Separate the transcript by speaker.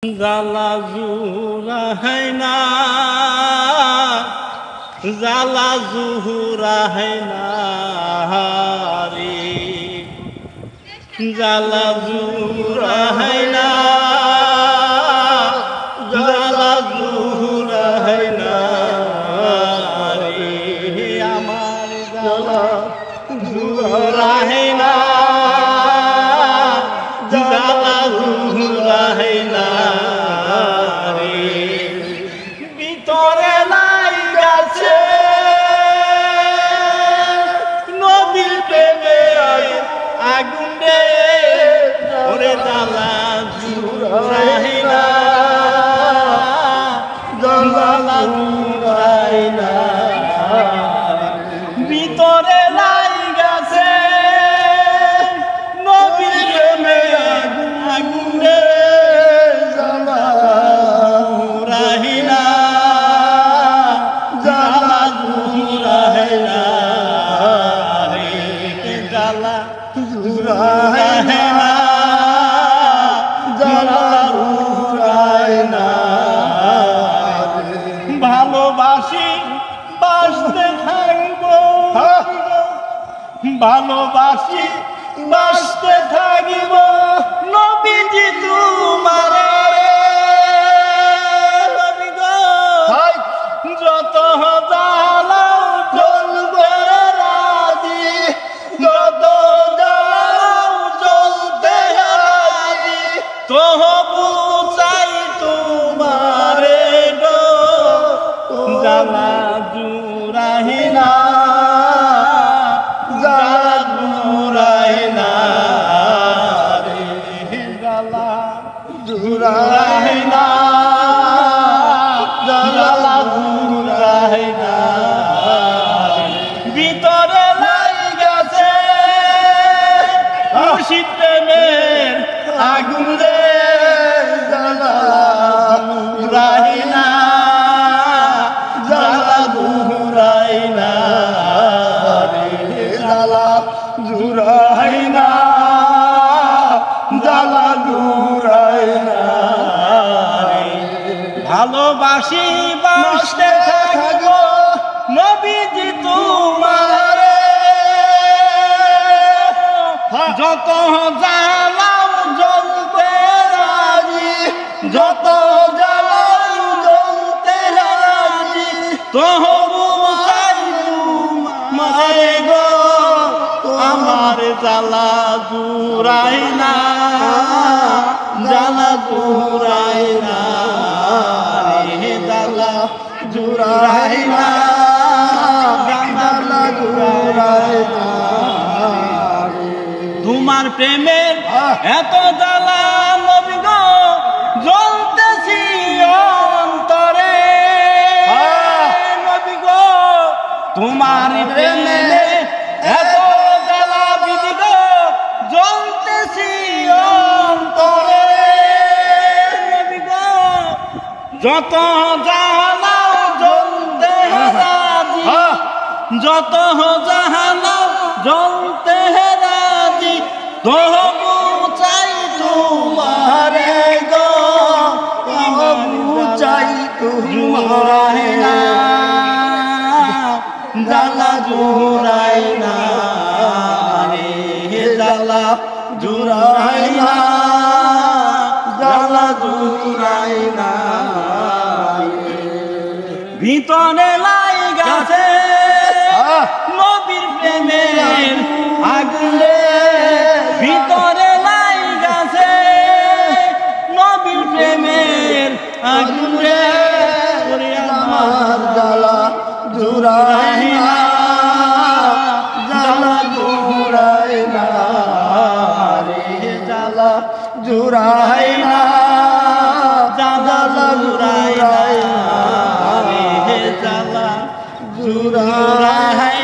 Speaker 1: জ্বালা জুড়ায় না, জ্বালা জুড়ায় না রে, জ্বালা জুড়ায় না, জ্বালা জুড়ায় না রে, আমার জ্বালা জুড়ায় না, জ্বালা জুড়ায় না রে, ভিতরে লাগাছে নবীর প্রেমে আগুন রে, ওরে জ্বালা জুড়ায় না, জ্বালা জুড়ায় না, ভিতরে লাগাছে নবীর প্রেমে আগুন রে, জ্বালা জুড়ায় না, জ্বালা জুড়ায় না রে, জ্বালা জুড়ায় না, জ্বালা জুড়ায় না রে, ভালোবাসি বাসতে থাকবো, ভালোবাসি বাসতে থাকিব নবীজি তোমারে, নবী গো যত জ্বালাও জ্বলবে রাজি, যত জ্বালাও জ্বলতে রাজি, তবু চাই তোমারে গো, জ্বালা জুড়ায় না, জ্বালা জুড়ায় না রে, জ্বালা জুড়ায় না, জ্বালা জুড়ায় না, ভিতরে লাগাছে মুর্শিদ প্রেমের আগুন রে, জ্বালা জুড়ায় না, জ্বালা জুড়ায় না রে, জ্বালা জুড়ায় না, জ্বালা জুড়ায় না রে, ভালোবাসি বাসতে থাকবো নবীজি তোমারে, যত জ্বালাও জ্বলতে রাজি, যত জ্বালাও জ্বলতে রাজি, তবু চাই তোমারে গো, আমার জ্বালা জুড়ায় না, জ্বালা জুড়ায় না রে, জ্বালা জুড়ায় না, জ্বালা জুড়ায় না রে, তোমার প্রেমের এত জ্বালা নবী গো জ্বলতেছি অন্তরে, নবী গো তোমার প্রেমের এত জ্বালা বিধি গো জ্বলতেছি অন্তরে, নবী গো যত জ্বালাও জ্বলতে রাজি, যত জ্বালাও জ্বলতে রাজি, তবু চাই তোমারে গো, তবু চাই তোমারে না, জ্বালা জুড়ায় না রে, জ্বালা জুড়ায় না, জ্বালা জুড়ায় না রে, ভিতরে লাগাছে নবীর প্রেমের আগুন রে, ভিতরে লাগাছে নবীর প্রেমের আগুন রে, আমার জ্বালা জুড়ায় না, জ্বালা জুড়ায় না রে, জ্বালা জুড়ায় না, জ্বালা জুড়ায় না রে, জ্বালা জুড়ায়